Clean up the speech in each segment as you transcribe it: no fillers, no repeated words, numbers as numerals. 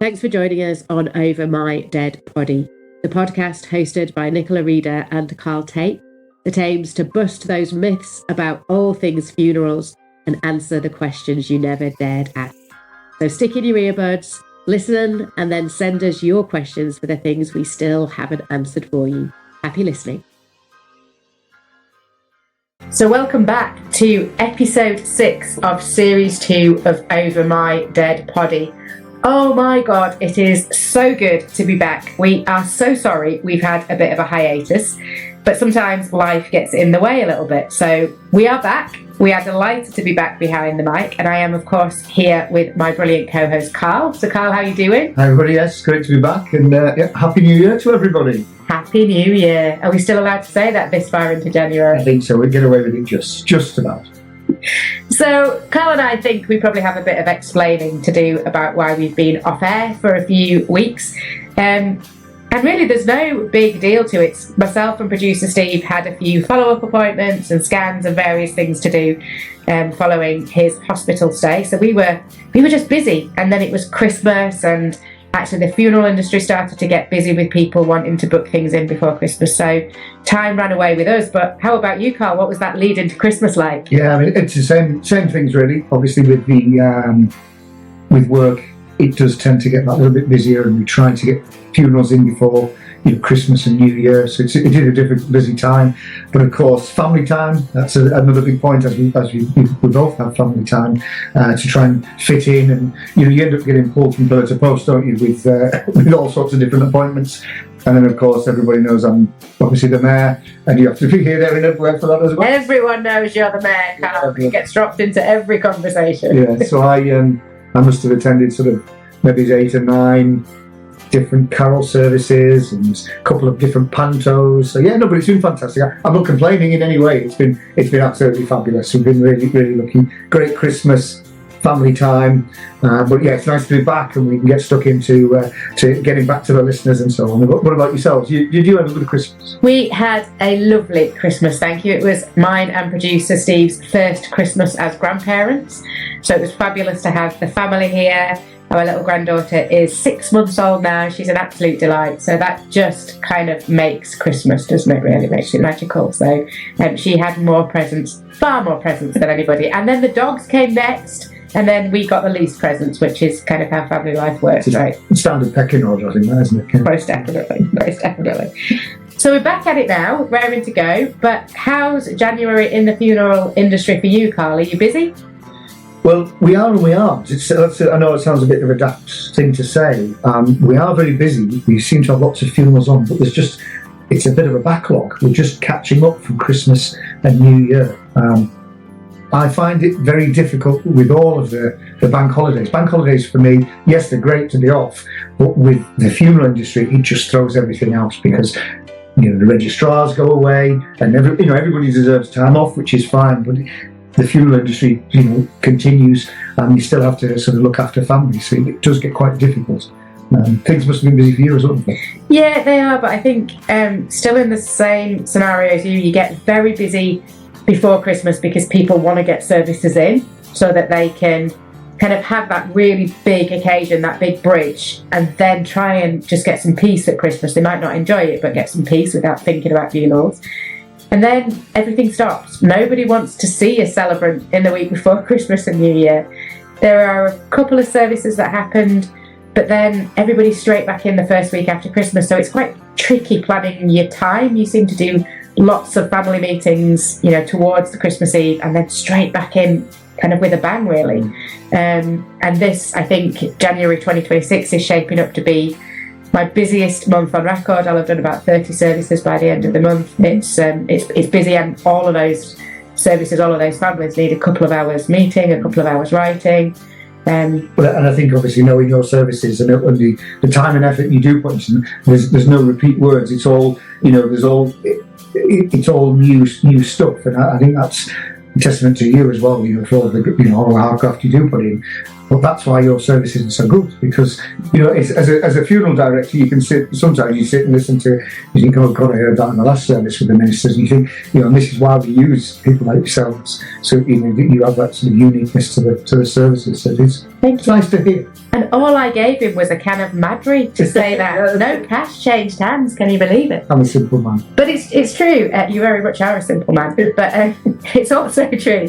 Thanks for joining us on Over My Dead Poddy, the podcast hosted by Nichola Reader and Tate, that aims to bust those myths about all things funerals and answer the questions you never dared ask. So stick in your earbuds, listen, and then send us your questions for the things we still haven't answered for you. Happy listening. So welcome back to episode 6 of series 2 of Over My Dead Poddy. Oh my God, it is so good to be back. We are so sorry we've had a bit of a hiatus, but sometimes life gets in the way a little bit. So we are back. We are delighted to be back behind the mic, and I am, of course, here with my brilliant co-host, Cllr. So, Cllr, how are you doing? Hi, everybody. Yes, great to be back, and Happy New Year to everybody. Happy New Year. Are we still allowed to say that this far into January? I think so. We get away with it just about. So, Cllr and I think we probably have a bit of explaining to do about why we've been off air for a few weeks. And really, there's no big deal to it. Myself and producer Steve had a few follow-up appointments and scans and various things to do following his hospital stay. So we were just busy. And then it was Christmas, and actually the funeral industry started to get busy with people wanting to book things in before Christmas. So time ran away with us. But how about you, Cllr? What was that lead into Christmas like? Yeah, I mean, it's the same things really. Obviously, with the with work, it does tend to get that little bit busier, and we're trying to get funerals in before Christmas and New Year. So it is a difficult, busy time. But of course, family time, that's another big point, as we both have family time to try and fit in. And you end up getting pulled from pillar to post, don't you, with all sorts of different appointments. And then, of course, everybody knows I'm obviously the mayor, and you have to be here, there, and everywhere for that as well. Everyone knows you're the mayor, Cllr. It gets dropped into every conversation. Yeah, so I must have attended sort of maybe 8 or 9 different carol services and a couple of different pantos. So yeah, no, but it's been fantastic. I'm not complaining in any way. It's been absolutely fabulous. We've been really, really lucky. Great Christmas, family time. But yeah, it's nice to be back, and we can get stuck into to getting back to the listeners and so on. What about yourselves? Did you have a good Christmas? We had a lovely Christmas, thank you. It was mine and producer Steve's first Christmas as grandparents. So it was fabulous to have the family here. Our little granddaughter is 6 months old now. She's an absolute delight. So that just kind of makes Christmas, doesn't it? Really makes it magical. So she had more presents, far more presents than anybody. And then the dogs came next. And then we got the least presents, which is kind of how family life works, right? Standard pecking order, I think, isn't it? Most definitely. So we're back at it now, raring to go. But how's January in the funeral industry for you, Cllr? Are you busy? Well, we are and we aren't. I know it sounds a bit of a daft thing to say. We are very busy. We seem to have lots of funerals on, but it's a bit of a backlog. We're just catching up from Christmas and New Year. I find it very difficult with all of the bank holidays. Bank holidays for me, yes, they're great to be off, but with the funeral industry, it just throws everything else because the registrars go away, and everybody deserves time off, which is fine, but the funeral industry, continues, and you still have to sort of look after families, so it does get quite difficult. Things must have been busy for you as well. Yeah, they are, but I think still in the same scenario as you get very busy before Christmas because people want to get services in so that they can kind of have that really big occasion, that big bridge, and then try and just get some peace at Christmas. They might not enjoy it, but get some peace without thinking about funerals. And then everything stops. Nobody wants to see a celebrant in the week before Christmas and New Year. There are a couple of services that happened, but then everybody's straight back in the first week after Christmas. So it's quite tricky planning your time. You seem to do lots of family meetings, towards the Christmas Eve, and then straight back in kind of with a bang, really. And this, I think, January 2026 is shaping up to be my busiest month on record. I'll have done about 30 services by the end of the month. It's busy, and all of those services, all of those families need a couple of hours meeting, a couple of hours writing. And I think obviously knowing your services and the time and effort you do put into them, there's no repeat words. It's all it's all new stuff, and I think that's a testament to you as well. For all the hard graft you do put in. But that's why your service isn't so good, because as a funeral director, you can sit and listen to, you think, oh God, I heard that in the last service with the ministers, and you think, and this is why we use people like yourselves, so you have that sort of uniqueness to the services. So Thank It's you. nice to hear. And all I gave him was a can of Madry to say that no cash changed hands. Can you believe it? I'm a simple man. But it's true. You very much are a simple man. But it's also true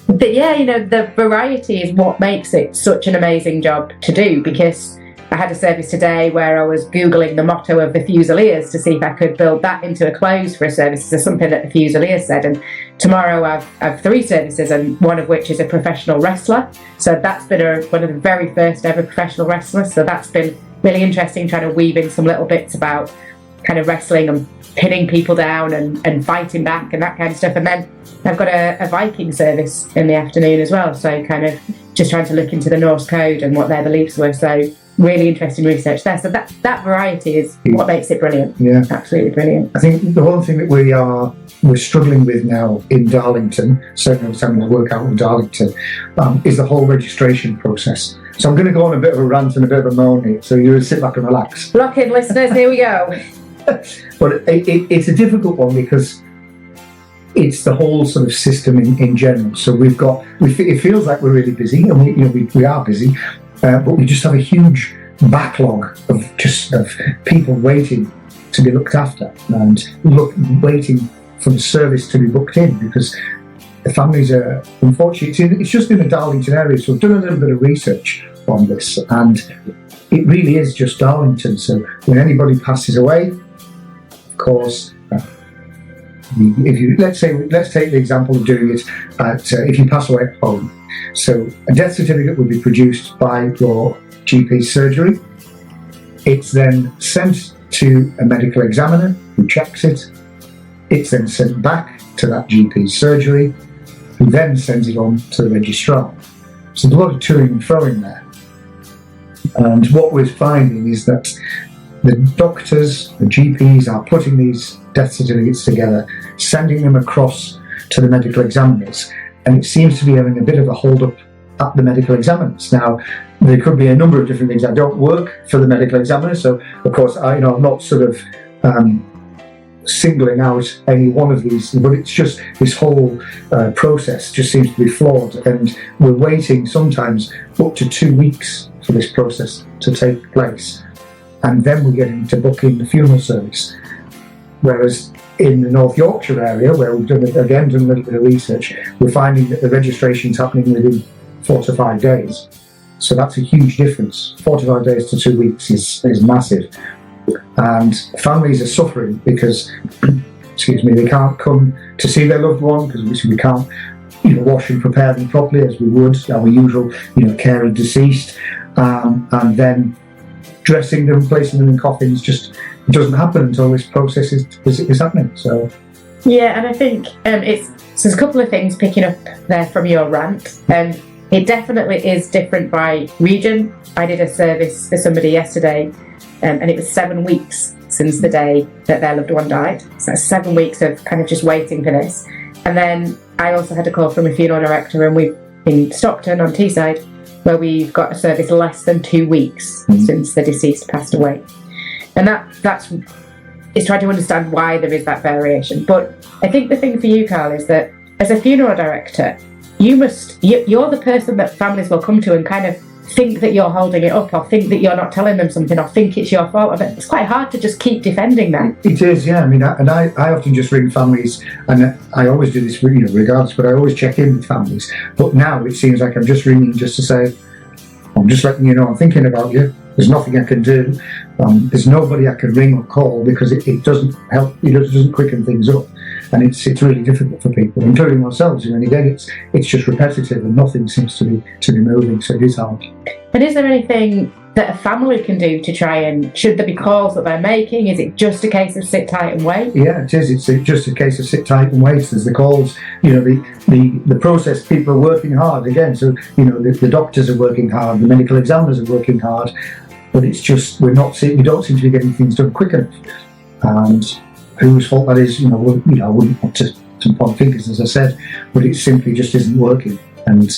that, yeah, you know, the variety is what makes it such an amazing job to do, because I had a service today where I was Googling the motto of the Fusiliers to see if I could build that into a close for a service. There's something that the Fusiliers said. And tomorrow I've 3 services, and one of which is a professional wrestler. So that's been one of the very first ever professional wrestlers. So that's been really interesting, trying to weave in some little bits about kind of wrestling and pinning people down and fighting back and that kind of stuff. And then I've got a Viking service in the afternoon as well. So kind of just trying to look into the Norse code and what their beliefs were. So really interesting research there. So that variety is what makes it brilliant. Yeah, absolutely brilliant. I think the one thing that we're struggling with now in Darlington, certainly I was having to work out in Darlington, is the whole registration process. So I'm going to go on a bit of a rant and a bit of a moan here, so you sit back and relax. Lock in, listeners, here we go. But it's a difficult one because it's the whole sort of system in general. So it feels like we're really busy, and we are busy, but we just have a huge backlog of people waiting to be looked after and waiting for the service to be booked in, because the families are, unfortunately, it's just in the Darlington area. So we've done a little bit of research on this, and it really is just Darlington. So when anybody passes away, of course, let's take the example of doing it if you pass away at home. So a death certificate will be produced by your GP surgery. It's then sent to a medical examiner who checks it. It's then sent back to that GP surgery, who then sends it on to the registrar. So there's a lot of toing and froing there. And what we're finding is that the doctors, the GPs, are putting these death certificates together, sending them across to the medical examiners, and it seems to be having a bit of a hold-up at the medical examiners. Now, there could be a number of different things. I don't work for the medical examiner, so of course I'm not sort of singling out any one of these, but it's just this whole process just seems to be flawed, and we're waiting sometimes up to 2 weeks for this process to take place, and then we're getting to book in the funeral service. Whereas in the North Yorkshire area, where we've done a little bit of research, we're finding that the registration's happening within 4 to 5 days. So that's a huge difference. 4 to 5 days to 2 weeks is massive. And families are suffering because, they can't come to see their loved one because we can't, wash and prepare them properly as we would our usual, care of deceased, and then dressing them, placing them in coffins just doesn't happen until this process is happening. So yeah, and I think there's a couple of things picking up there from your rant. It definitely is different by region. I did a service for somebody yesterday, and it was 7 weeks since the day that their loved one died. So that's 7 weeks of kind of just waiting for this. And then I also had a call from a funeral director, and we've in Stockton on Teesside, where we've got a service less than 2 weeks since the deceased passed away. And that's trying to understand why there is that variation. But I think the thing for you, Cllr, is that as a funeral director, you're the person that families will come to and kind of think that you're holding it up, or think that you're not telling them something, or think it's your fault. But it's quite hard to just keep defending that. It is, yeah. I often just ring families, and I always do this, regardless, but I always check in with families. But now it seems like I'm just ringing just to say, I'm just letting you know I'm thinking about you. There's nothing I can do. There's nobody I can ring or call, because it doesn't help. It doesn't quicken things up, and it's really difficult for people, including ourselves. And again, it's just repetitive, and nothing seems to be moving. So it is hard. And is there anything that a family can do to try and, should there be calls that they're making? Is it just a case of sit tight and wait? Yeah, it is. It's just a case of sit tight and wait. There's the calls, the process. People are working hard again. So the doctors are working hard, the medical examiners are working hard, but it's just we don't seem to be getting things done quick enough. And whose fault that is, I wouldn't want to point fingers, as I said, but it simply just isn't working, and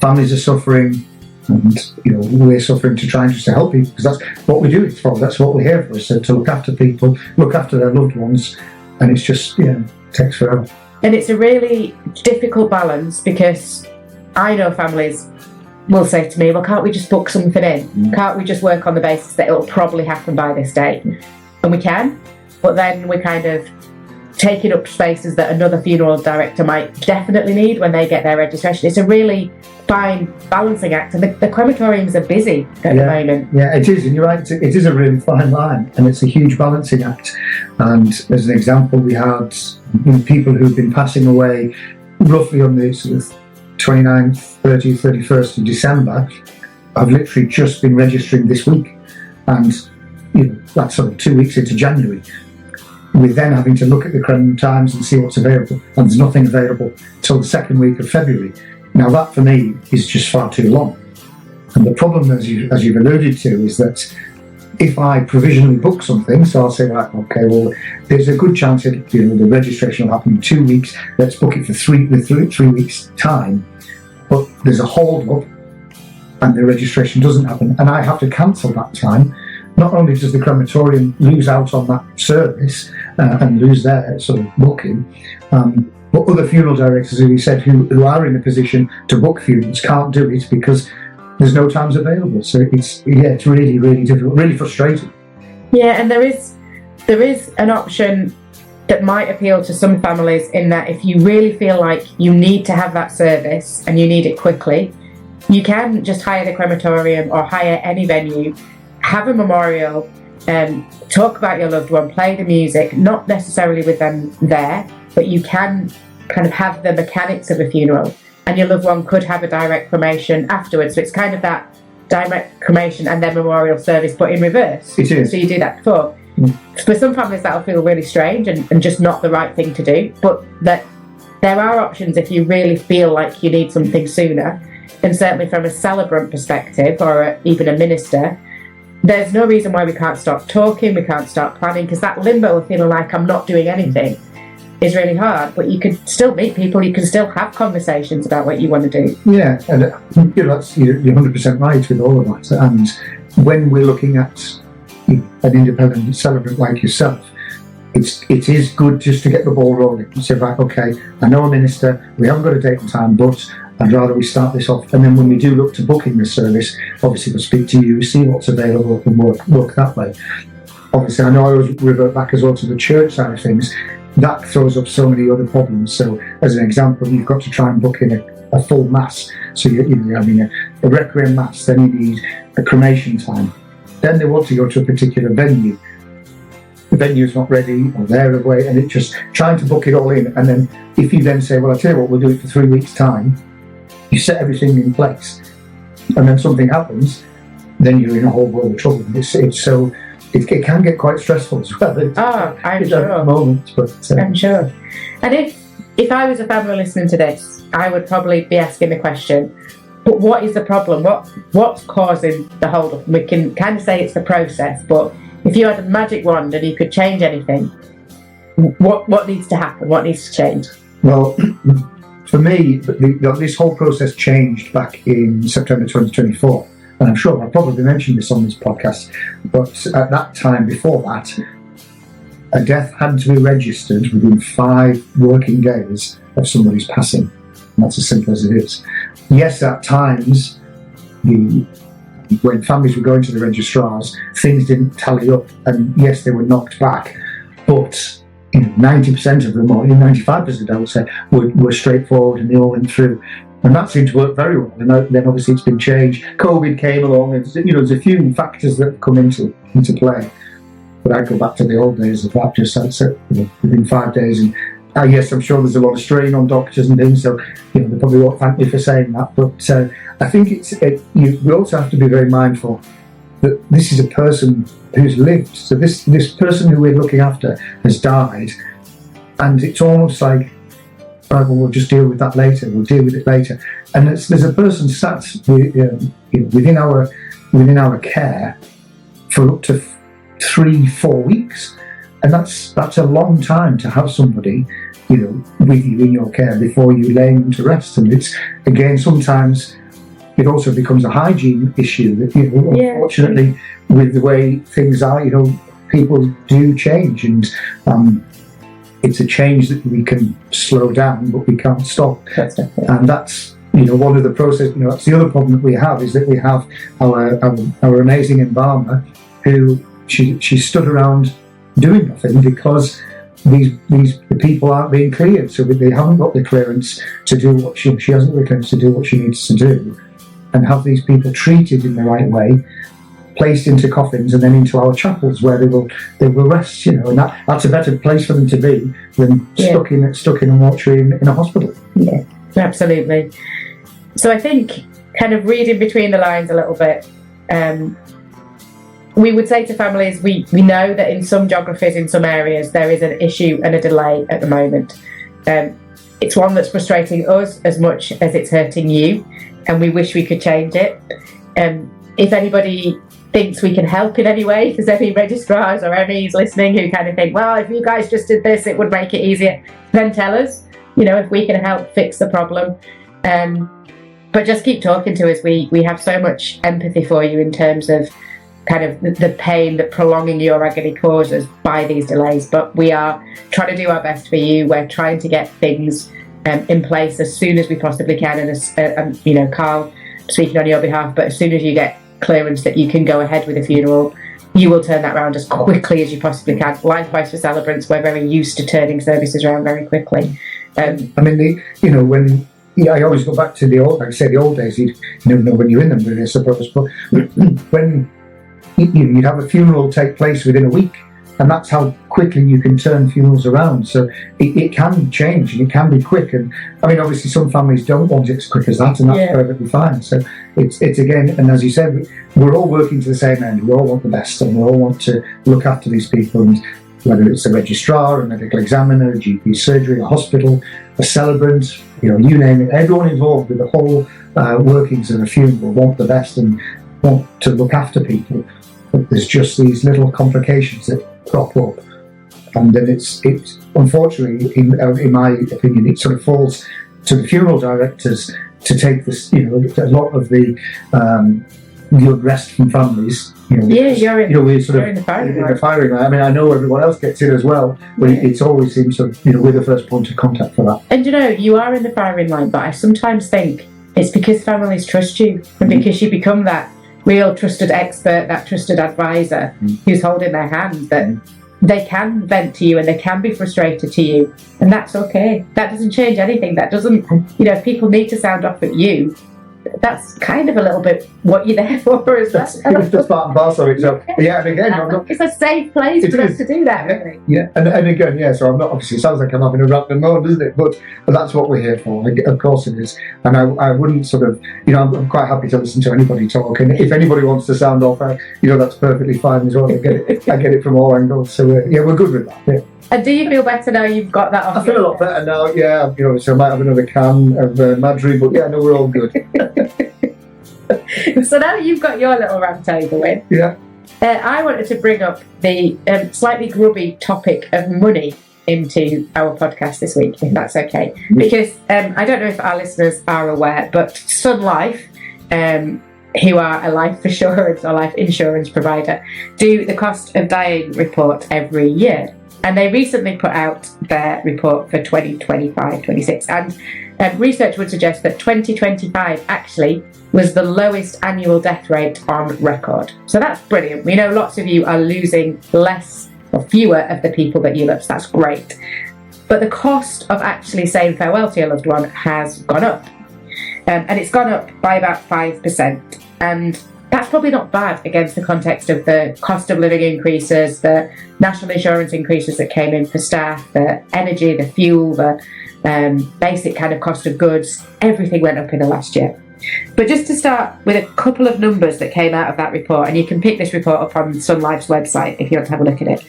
families are suffering. And we're suffering to try and just to help people, because that's what we do it for. That's what we're here for, is to look after people, look after their loved ones, and it's just takes forever. And it's a really difficult balance, because I know families will say to me, well, can't we just book something in? Can't we just work on the basis that it'll probably happen by this date? And we can, but then we're kind of taking up spaces that another funeral director might definitely need when they get their registration. It's a really fine balancing act, and the crematoriums are busy at the moment. Yeah, it is, and you're right, it is a really fine line, and it's a huge balancing act. And as an example, we had people who've been passing away roughly on the sort of 29th, 30th, 31st of December. I've literally just been registering this week, and that's sort of 2 weeks into January. We're then having to look at the cremation times and see what's available, and there's nothing available till the second week of February. Now that for me is just far too long. And the problem, as you've alluded to, is that if I provisionally book something, so I'll say, right, okay, well, there's a good chance that the registration will happen in 2 weeks. Let's book it for three weeks' time. But there's a hold up, and the registration doesn't happen, and I have to cancel that time. Not only does the crematorium lose out on that service and lose their sort of booking, but other funeral directors, as you said, who are in a position to book funerals can't do it because there's no times available. So it's really, really difficult, really frustrating. Yeah, and there is an option that might appeal to some families in that if you really feel like you need to have that service and you need it quickly, you can just hire the crematorium or hire any venue, have a memorial, talk about your loved one, play the music, not necessarily with them there, but you can kind of have the mechanics of a funeral, and your loved one could have a direct cremation afterwards. So it's kind of that direct cremation and then memorial service, but in reverse. It is. So you do that before. For some families that'll feel really strange and just not the right thing to do, but that there are options if you really feel like you need something sooner. And certainly from a celebrant perspective, or even a minister, there's no reason why we can't start talking, we can't start planning, because that limbo of feeling like I'm not doing anything is really hard. But you can still meet people, you can still have conversations about what you want to do. Yeah, and you're 100% right with all of that. And when we're looking at an independent celebrant like yourself, it is good just to get the ball rolling and say, right, okay, I know a minister, we haven't got a date and time, but I'd rather we start this off. And then when we do look to booking the service, obviously we'll speak to you, see what's available, and work that way. Obviously, I know I always revert back as well to the church side of things. That throws up so many other problems. So, as an example, you've got to try and book in a full mass. So you're having a requiem mass, then you need a cremation time. Then they want to go to a particular venue. The venue's not ready, or they're away, and it's just trying to book it all in. And then if you then say, well, I tell you what, we'll do it for 3 weeks' time, you set everything in place, and then something happens, then you're in a whole world of trouble. It can get quite stressful as well. I'm sure. At the moment, but I'm sure. And if I was a family listening to this, I would probably be asking the question, but what is the problem? What's causing the hold up? We can kind of say it's the process, but if you had a magic wand and you could change anything, what needs to happen? What needs to change? Well, for me, this whole process changed back in September 2024. And I'm sure I probably mentioned this on this podcast, but at that time, before that, a death had to be registered within 5 working days of somebody's passing. And that's as simple as it is. Yes, at times, when families were going to the registrars, things didn't tally up, and yes, they were knocked back. But 90% of them, or 95%, I would say, were straightforward, and they all went through. And that seemed to work very well. And then obviously it's been changed. COVID came along, and there's a few factors that have come into play. But I go back to the old days of that, just within 5 days. And yes, I'm sure there's a lot of strain on doctors and things, so they probably won't thank me for saying that. But I think we also have to be very mindful that this is a person who's lived. So this person who we're looking after has died, and it's almost like, well, we'll just deal with that later. We'll deal with it later. And there's a person sat within our care for up to 3-4 weeks, and that's a long time to have somebody, with you in your care before you lay them to rest. And it's, again, sometimes it also becomes a hygiene issue that, unfortunately, with the way things are, people do change, and it's a change that we can slow down, but we can't stop. And that's one of the process, that's the other problem that we have, is that we have our amazing embalmer who she stood around doing nothing because the people aren't being cleared, so they haven't got the clearance to do what she hasn't got the clearance to do what she needs to do, and have these people treated in the right way, placed into coffins and then into our chapels where they will rest, and that's a better place for them to be than stuck in a mortuary in a hospital. Yeah, absolutely. So I think, kind of reading between the lines a little bit, we would say to families, we know that in some geographies, in some areas, there is an issue and a delay at the moment. It's one that's frustrating us as much as it's hurting you, and we wish we could change it. If anybody thinks we can help in any way, if there's any registrars or MEs listening who kind of think, well, if you guys just did this, it would make it easier, then tell us, if we can help fix the problem. But just keep talking to us. We have so much empathy for you in terms of kind of the pain that prolonging your agony causes by these delays, but we are trying to do our best for you. We're trying to get things in place as soon as we possibly can, and Carl speaking on your behalf, but as soon as you get clearance that you can go ahead with a funeral, you will turn that around as quickly as you possibly can. Likewise for Celebrants, we're very used to turning services around very quickly. I always go back to the old days. You never know when you're in them, really, I suppose. But when you'd have a funeral take place within a week, and that's how quickly you can turn funerals around. So it can change, and it can be quick. And obviously some families don't want it as quick as that, and that's perfectly fine. So it's again, and as you said, we're all working to the same end. We all want the best, and we all want to look after these people. And whether it's a registrar, a medical examiner, a GP surgery, a hospital, a celebrant, you name it, everyone involved with the whole workings of a funeral want the best and want to look after people. But there's just these little complications that crop up, and then it's unfortunately, in my opinion, it sort of falls to the funeral directors to take this, a lot of the unrest from families. We're sort of in the firing line. I know everyone else gets it as well, but it always seems we're the first point of contact for that. And you are in the firing line, but I sometimes think it's because families trust you, and because you become that real trusted expert, that trusted advisor who's holding their hand, that they can vent to you and they can be frustrated to you, and that's okay. That doesn't change anything. That doesn't, if people need to sound off at you, that's kind of a little bit what you're there for, is that? That's part and parcel of it. So, and again, it's a safe place for us to do that, really. Yeah, and again, so I'm not, obviously, it sounds like I'm having a random moment, doesn't it? But that's what we're here for. Of course it is. And I wouldn't sort of, I'm quite happy to listen to anybody talk. And if anybody wants to sound off, that's perfectly fine as well. I get it from all angles. So, we're good with that. Yeah. And do you feel better now you've got that off? I feel a lot better now, so I might have another can of Madry, but no, we're all good. So now you've got your little rant over with. Yeah. I wanted to bring up the slightly grubby topic of money into our podcast this week, if that's okay. Because I don't know if our listeners are aware, but Sun Life, who are a life assurance or life insurance provider, do the cost of dying report every year. And they recently put out their report for 2025-26. And research would suggest that 2025 actually was the lowest annual death rate on record. So that's brilliant. We know lots of you are losing less or fewer of the people that you love. So that's great. But the cost of actually saying farewell to your loved one has gone up. And it's gone up by about 5%. And that's probably not bad against the context of the cost of living increases, the national insurance increases that came in for staff, the energy, the fuel, the basic kind of cost of goods. Everything went up in the last year. But just to start with a couple of numbers that came out of that report, and you can pick this report up on Sun Life's website if you want to have a look at it.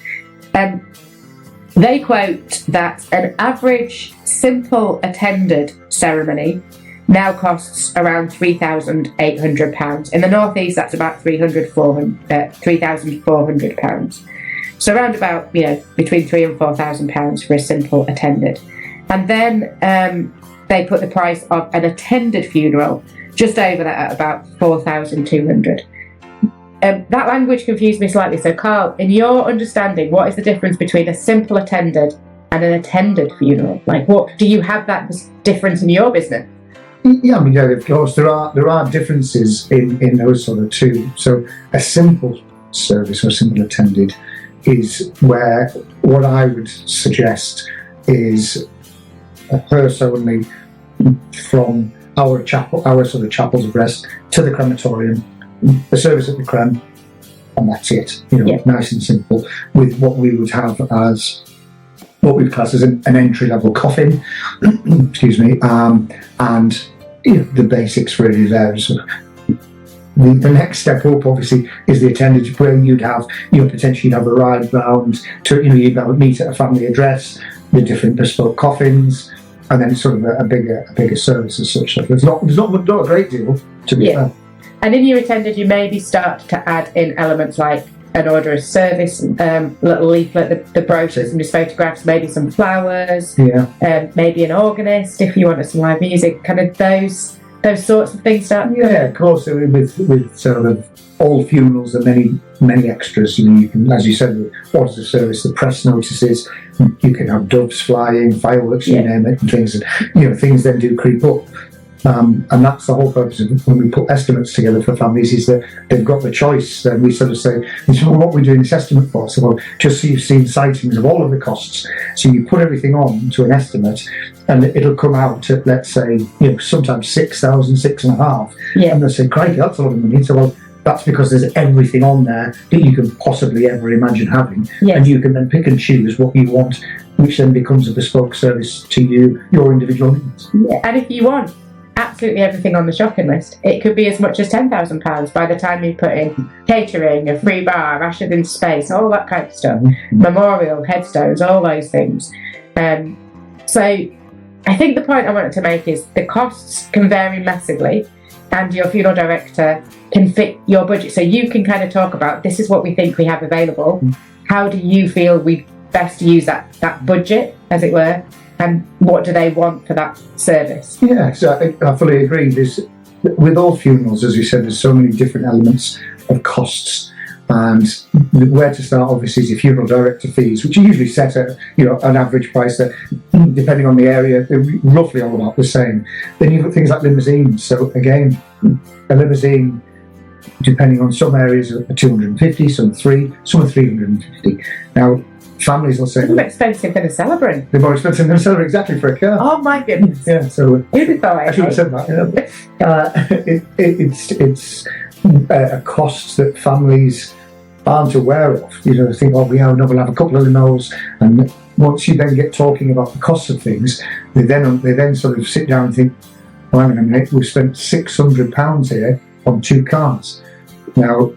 They quote that an average simple attended ceremony now costs around £3,800. In the northeast, that's about £3,400. So around about, between £3,000 and £4,000 for a simple attended. And then they put the price of an attended funeral just over that at about £4,200. That language confused me slightly. So Carl, in your understanding, what is the difference between a simple attended and an attended funeral? Like, what do you have that difference in your business? Yeah, I mean, yeah, of course, there are differences in those sort of two. So a simple service or simple attended is where what I would suggest is a hearse only from our chapel, our sort of chapels of rest to the crematorium, a service at the crem, and that's it. Nice and simple, with what we would have as what we'd class as an entry-level coffin, excuse me, and the basics really there. So the next step up, obviously, is the attendage, where you'd have, potentially have a ride round to, you'd have a meet at a family address with different bespoke coffins, and then sort of a bigger service as such. There's not a great deal, to be fair. And in your attended, you maybe start to add in elements like an order of service, little leaflet, the brochures and just photographs, maybe some flowers, maybe an organist if you wanted some live music, kind of those sorts of things start. Yeah, of course. With sort of all funerals and many extras. You can, as you said, orders of service, the press notices. You can have doves flying, fireworks, you name it, and things. And things then do creep up. And that's the whole purpose of when we put estimates together for families, is that they've got the choice. Then we sort of say, well, what we're doing this estimate for? So, well, just so you've seen sightings of all of the costs. So you put everything on to an estimate, and it'll come out at, let's say, sometimes 6,000, 6,500. And they'll say, crikey, that's a lot of money. So, well, that's because there's everything on there that you can possibly ever imagine having. And you can then pick and choose what you want, which then becomes a bespoke service to your individual needs. And if you want absolutely everything on the shopping list, it could be as much as £10,000 by the time you put in catering, a free bar, ushered in space, all that kind of stuff, memorial, headstones, all those things. So I think the point I wanted to make is the costs can vary massively, and your funeral director can fit your budget. So you can kind of talk about, this is what we think we have available. How do you feel we best use that budget, as it were? And what do they want for that service? Yeah, so I fully agree. With all funerals, as we said, there's so many different elements of costs, and where to start obviously is your funeral director fees, which are usually set at an average price that, depending on the area, they're roughly all about the same. Then you've got things like limousines. So again, a limousine, depending on some areas, are 250, some are 350. Now, families will say they're more expensive than a celebrant. They're more expensive than a celebrant, exactly, for a car. Oh my goodness! Yeah, so I should have said that. It's a cost that families aren't aware of. Think, we'll have a couple of limos, and once you then get talking about the costs of things, they then sort of sit down and think, well, hang on a minute, we've spent £600 here on 2 cars. Now,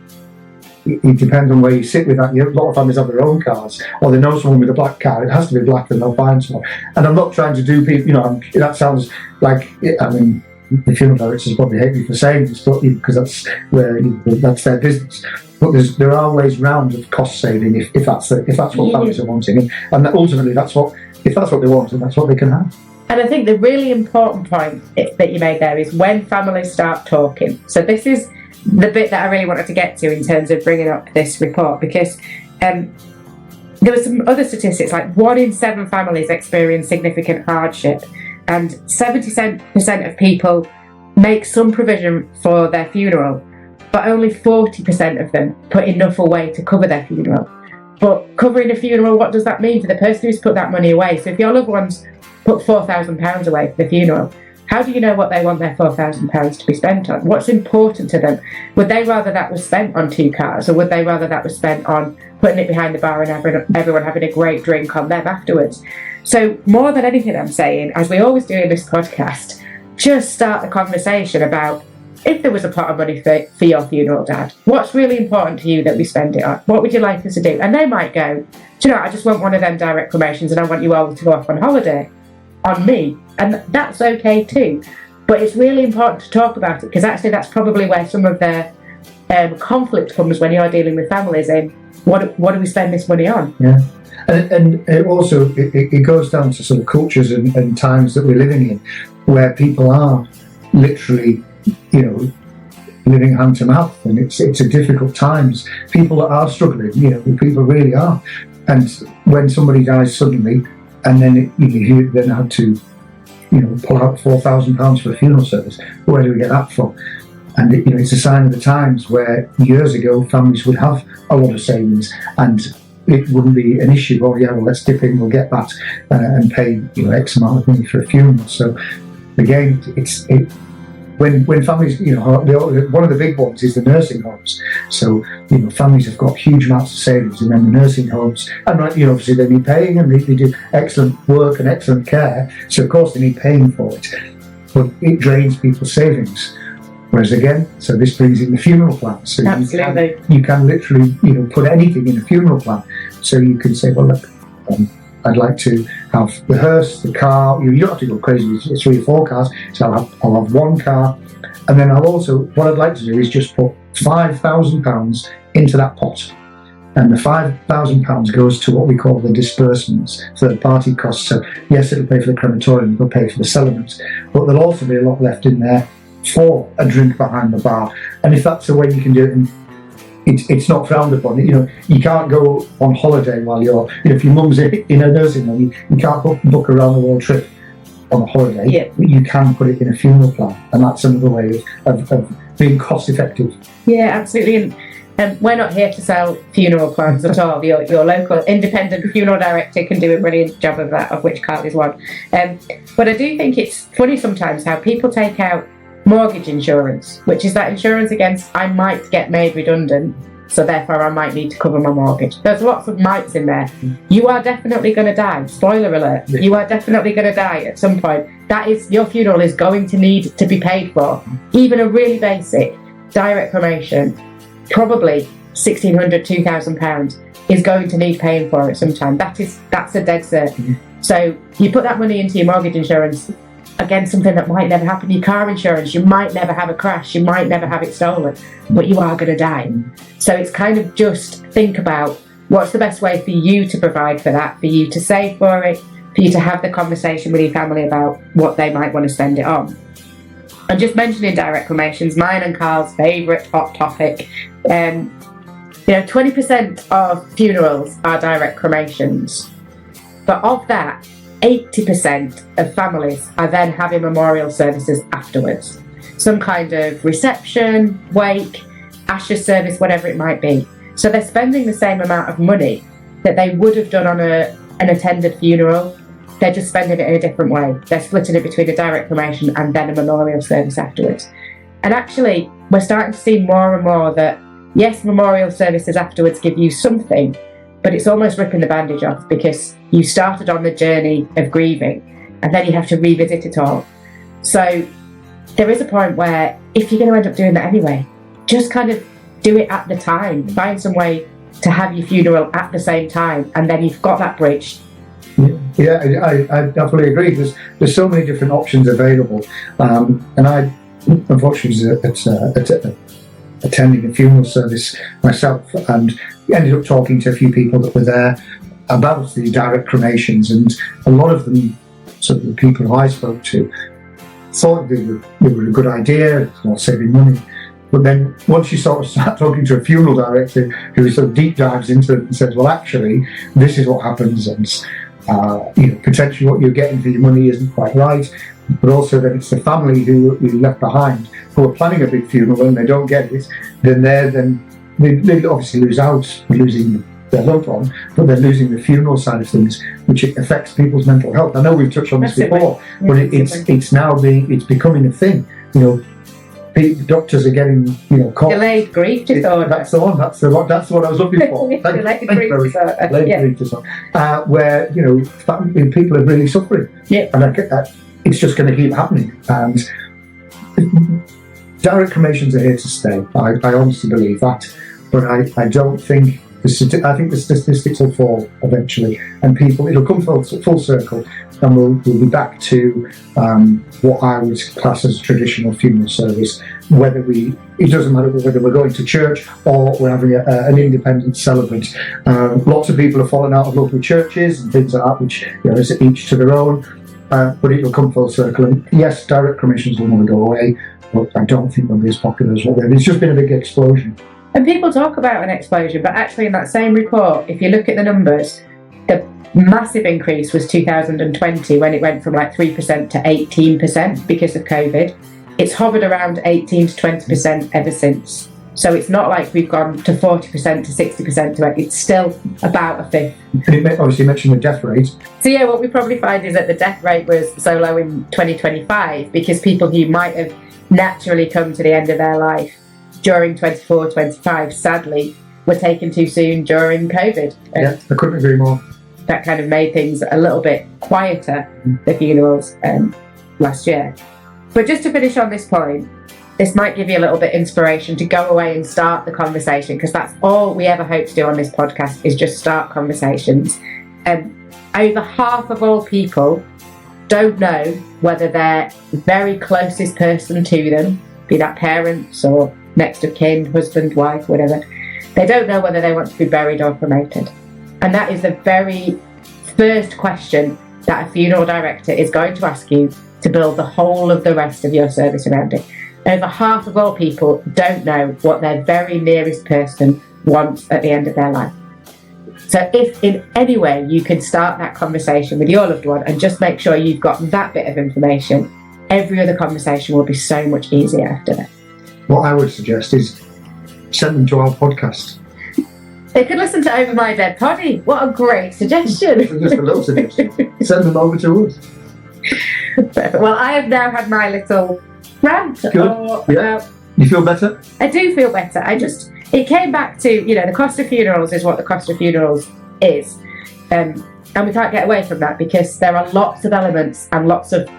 it depends on where you sit with that. A lot of families have their own cars, or they know someone with a black car. It has to be black, and they'll find someone. And I'm not trying to do people. That sounds like. I mean, the funeral directors probably hate me for saying this, but because that's their business. But there are ways round of cost saving if that's what families are wanting, and ultimately if that's what they want, and that's what they can have. And I think the really important point that you made there is when families start talking. So this is the bit that I really wanted to get to in terms of bringing up this report, because there were some other statistics, like 1 in 7 families experience significant hardship, and 70% of people make some provision for their funeral, but only 40% of them put enough away to cover their funeral. But covering a funeral, what does that mean for the person who's put that money away? So if your loved ones put £4,000 away for the funeral, how do you know what they want their £4,000 to be spent on? What's important to them? Would they rather that was spent on 2 cars, or would they rather that was spent on putting it behind the bar and everyone having a great drink on them afterwards? So more than anything, I'm saying, as we always do in this podcast, just start the conversation about, if there was a pot of money for your funeral, Dad, what's really important to you that we spend it on? What would you like us to do? And they might go, do you know, I just want one of them direct cremations and I want you all to go off on holiday on me. And that's okay too. But it's really important to talk about it, because actually that's probably where some of the conflict comes when you're dealing with families in what do we spend this money on? Yeah. And it also it goes down to sort of cultures and times that we're living in, where people are literally, living hand to mouth, and it's a difficult times. People are struggling, people really are. And when somebody dies suddenly, and then you then have to pull out £4,000 for a funeral service. Where do we get that from? And it's a sign of the times where years ago families would have a lot of savings, and it wouldn't be an issue. Oh yeah, well, let's dip in, we'll get that, and pay X amount of money for a funeral. So again, when families, one of the big ones is the nursing homes. So families have got huge amounts of savings, and then the nursing homes, and obviously they need paying, and they do excellent work and excellent care. So of course they need paying for it, but it drains people's savings. Whereas again, so this brings in the funeral plan. So absolutely, you can literally put anything in a funeral plan. So you can say, well, look, I'd like to have the hearse, the car. You don't have to go crazy with 3 or 4 cars. So I'll have 1 car, and then what I'd like to do is just put £5,000 into that pot, and the £5,000 goes to what we call the disbursements, third-party costs. So yes, it'll pay for the crematorium, it'll pay for the celebrants, but there'll also be a lot left in there for a drink behind the bar. And if that's the way you can do it, and it's not frowned upon. You can't go on holiday while you're, if your mum's in a nursing home, you can't book a round the world trip on a holiday. Yeah. But you can put it in a funeral plan, and that's another way of being cost effective. Yeah, absolutely. And we're not here to sell funeral plans at all. Your local independent funeral director can do a brilliant job of that, of which Cllr is one. But I do think it's funny sometimes how people take out mortgage insurance, which is that insurance against I might get made redundant, so therefore I might need to cover my mortgage. There's lots of mights in there. You are definitely going to die. Spoiler alert. Yeah. You are definitely going to die at some point. Your funeral is going to need to be paid for. Even a really basic direct cremation, probably £1,600, £2,000 is going to need paying for at some time. That's a dead cert. So you put that money into your mortgage insurance against something that might never happen. Your car insurance, you might never have a crash, you might never have it stolen, but you are going to die. So it's kind of just think about what's the best way for you to provide for that, for you to save for it, for you to have the conversation with your family about what they might want to spend it on. And just mentioning direct cremations, mine and Carl's favourite hot topic. 20% of funerals are direct cremations, but of that, 80% of families are then having memorial services afterwards. Some kind of reception, wake, ashes service, whatever it might be. So they're spending the same amount of money that they would have done on an attended funeral. They're just spending it in a different way. They're splitting it between a direct cremation and then a memorial service afterwards. And actually, we're starting to see more and more that, yes, memorial services afterwards give you something, but it's almost ripping the bandage off, because you started on the journey of grieving and then you have to revisit it all. So there is a point where if you're going to end up doing that anyway, just kind of do it at the time. Find some way to have your funeral at the same time, and then you've got that bridge. Yeah, I definitely agree. There's so many different options available, and I unfortunately was attending a funeral service myself, and ended up talking to a few people that were there about the direct cremations, and a lot of them, sort of the people who I spoke to, thought they were a good idea, it's not saving money. But then once you sort of start talking to a funeral director who sort of deep dives into it and says, well, actually, this is what happens, and potentially what you're getting for your money isn't quite right. But also then it's the family who you left behind who are planning a big funeral and they don't get it, then they obviously lose out, losing their loved one, but they're losing the funeral side of things, which affects people's mental health. I know we've touched on this before, but it's becoming a thing. Doctors are getting caught. Delayed grief disorder. That's the one. That's the one I was looking for. Delayed grief disorder. Delayed grief disorder. Where people are really suffering. Yeah. And it's just going to keep happening. And direct cremations are here to stay. I honestly believe that. But I don't think I think the statistics will fall eventually, and it'll come full circle, and we'll be back to what I would class as a traditional funeral service. It doesn't matter whether we're going to church or we're having an independent celebrant. Lots of people have fallen out of local churches and things like that, which is each to their own. But it will come full circle. And yes, direct cremations will never go away, but I don't think they'll be as popular as what they've been. It's just been a big explosion. And people talk about an explosion, but actually in that same report, if you look at the numbers, The massive increase was 2020 when it went from like 3% to 18% because of COVID. It's hovered around 18 to 20% ever since. So it's not like we've gone to 40% to 60% to it. It's still about a fifth. And it obviously mentioned the death rate. So yeah, what we probably find is that the death rate was so low in 2025 because people who might have naturally come to the end of their life during 24, 25, sadly, were taken too soon during COVID. Yeah, I couldn't agree more. That kind of made things a little bit quieter, the funerals last year. But just to finish on this point, this might give you a little bit of inspiration to go away and start the conversation, because that's all we ever hope to do on this podcast is just start conversations. Over half of all people don't know whether their very closest person to them, be that parents or next of kin, husband, wife, whatever, they don't know whether they want to be buried or cremated. And that is the very first question that a funeral director is going to ask you to build the whole of the rest of your service around it. Over half of all people don't know what their very nearest person wants at the end of their life. So if in any way you can start that conversation with your loved one and just make sure you've got that bit of information, every other conversation will be so much easier after that. What I would suggest is send them to our podcast. They could listen to Over My Dead Poddy. What a great suggestion. Just a little suggestion. Send them over to us. Perfect. Well, I have now had my little rant. Good. Yeah. You feel better? I do feel better. It came back to, the cost of funerals is what the cost of funerals is. And we can't get away from that because there are lots of elements and lots of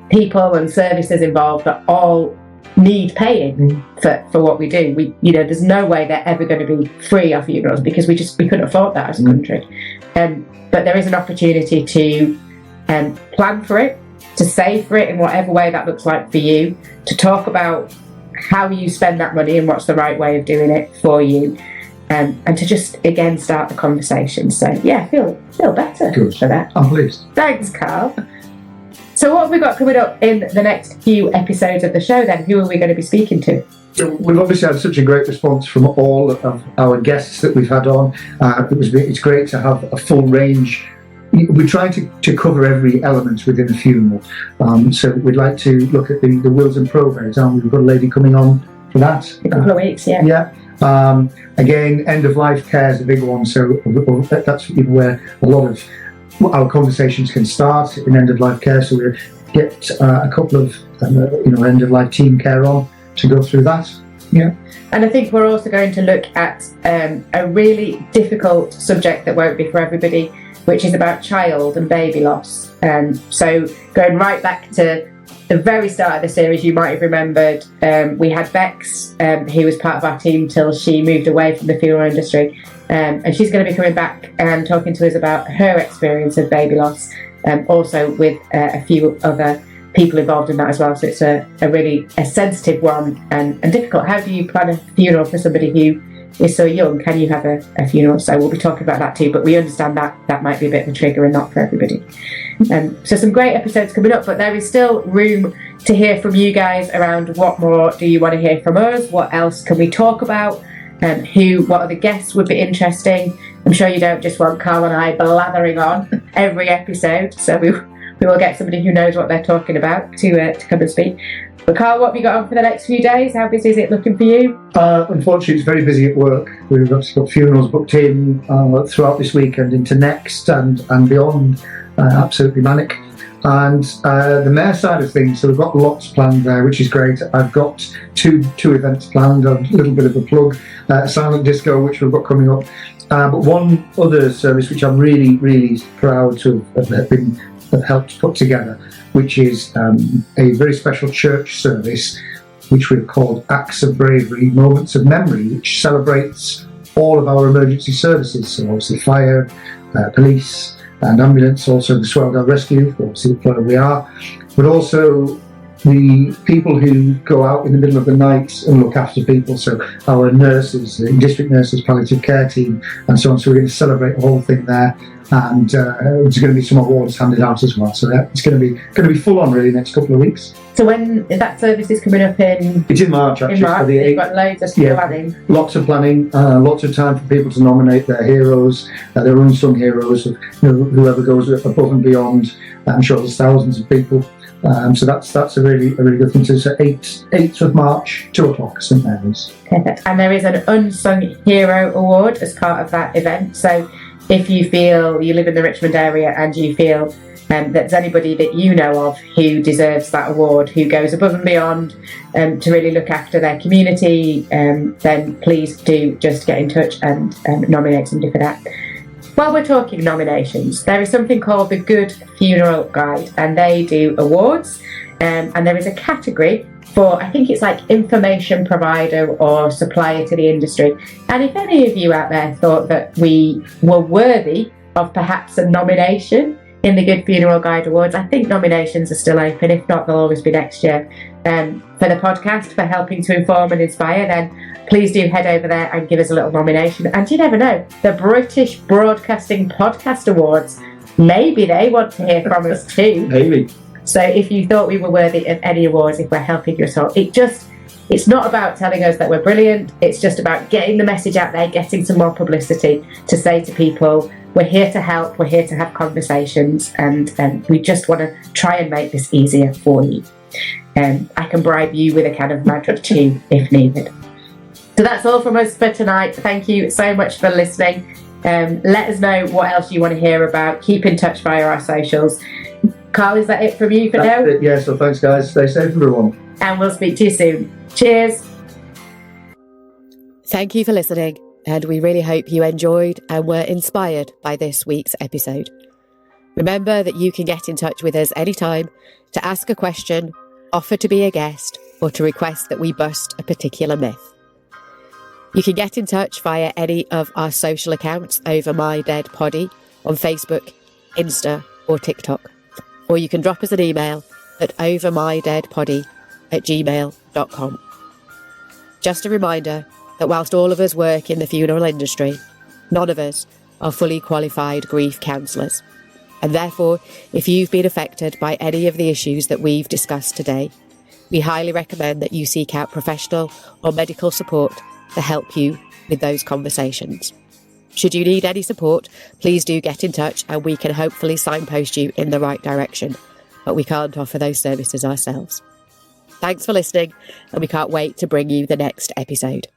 people and services involved that all need paying for what we do. There's no way they're ever going to be free of funerals because we couldn't afford that as a country. But there is an opportunity to plan for it, to save for it in whatever way that looks like for you, to talk about how you spend that money and what's the right way of doing it for you, and to just again start the conversation. So yeah, feel better Good. For that. I'm pleased. Thanks, Carl. So what have we got coming up in the next few episodes of the show then? Who are we going to be speaking to? We've obviously had such a great response from all of our guests that we've had on. It's great to have a full range. We try to cover every element within a funeral. So we'd like to look at the wills and probates. We've got a lady coming on for that. A couple of weeks, yeah. Yeah. Again, end of life care is a big one. So that's where a lot of our conversations can start in end of life care. So we'll get a couple of end of life team care on to go through that. Yeah. And I think we're also going to look at a really difficult subject that won't be for everybody, which is about child and baby loss. So going right back to the very start of the series, you might have remembered we had Bex, who was part of our team till she moved away from the funeral industry. And she's going to be coming back and talking to us about her experience of baby loss, also with a few other people involved in that as well. So it's a really sensitive one and difficult. How do you plan a funeral for somebody who is so young? Can you have a funeral? So we'll be talking about that too, but we understand that might be a bit of a trigger and not for everybody. So some great episodes coming up, but there is still room to hear from you guys around what more do you want to hear from us? What else can we talk about? What other guests would be interesting? I'm sure you don't just want Carl and I blathering on every episode, so we will get somebody who knows what they're talking about to come and speak. But Carl, what have you got on for the next few days? How busy is it looking for you? Unfortunately, it's very busy at work. We've obviously got funerals booked in throughout this weekend into next and beyond. Absolutely manic. And the mayor side of things, so we've got lots planned there, which is great. I've got two events planned, a little bit of a plug, Silent Disco, which we've got coming up. But one other service which I'm really, really proud to have helped put together, which is a very special church service, which we've called Acts of Bravery, Moments of Memory, which celebrates all of our emergency services. So obviously fire, police, and ambulance, also the Swell Rescue, obviously where we are, but also the people who go out in the middle of the night and look after people, so our nurses, the district nurses, palliative care team, and so on. So we're going to celebrate the whole thing there, and there's going to be some awards handed out as well. So it's going to be full on really next couple of weeks. So when that service is coming up in? It's in March actually. In March, you've got loads of planning. Lots of planning, lots of time for people to nominate their heroes, their unsung heroes, whoever goes above and beyond. I'm sure there's thousands of people. So that's a really good thing. So 8th of March, 2:00, St Mary's. Perfect. And there is an Unsung Hero Award as part of that event. So if you feel you live in the Richmond area and you feel that there's anybody that you know of who deserves that award, who goes above and beyond to really look after their community, then please do just get in touch and nominate somebody for that. While we're talking nominations, there is something called the Good Funeral Guide, and they do awards, and there is a category for, I think it's like information provider or supplier to the industry. And if any of you out there thought that we were worthy of perhaps a nomination in the Good Funeral Guide Awards, I think nominations are still open. If not, they'll always be next year. For the podcast, for helping to inform and inspire, then please do head over there and give us a little nomination. And you never know, the British Broadcasting Podcast Awards, maybe they want to hear from us too. Maybe. So if you thought we were worthy of any awards, if we're helping you at all, it's not about telling us that we're brilliant. It's just about getting the message out there, getting some more publicity to say to people, we're here to help, we're here to have conversations, and we just want to try and make this easier for you. I can bribe you with a can of magic too, if needed. So that's all from us for tonight. Thank you so much for listening. Let us know what else you want to hear about. Keep in touch via our socials. Carl, is that it from you for now? That's it, yeah, so thanks guys. Stay safe everyone. And we'll speak to you soon. Cheers. Thank you for listening, and we really hope you enjoyed and were inspired by this week's episode. Remember that you can get in touch with us anytime to ask a question, offer to be a guest, or to request that we bust a particular myth. You can get in touch via any of our social accounts over My Dead Poddy on Facebook, Insta, or TikTok. Or you can drop us an email at overmydeadpoddy@gmail.com. Just a reminder that whilst all of us work in the funeral industry, none of us are fully qualified grief counsellors. And therefore, if you've been affected by any of the issues that we've discussed today, we highly recommend that you seek out professional or medical support to help you with those conversations. Should you need any support, please do get in touch and we can hopefully signpost you in the right direction, but we can't offer those services ourselves. Thanks for listening, and we can't wait to bring you the next episode.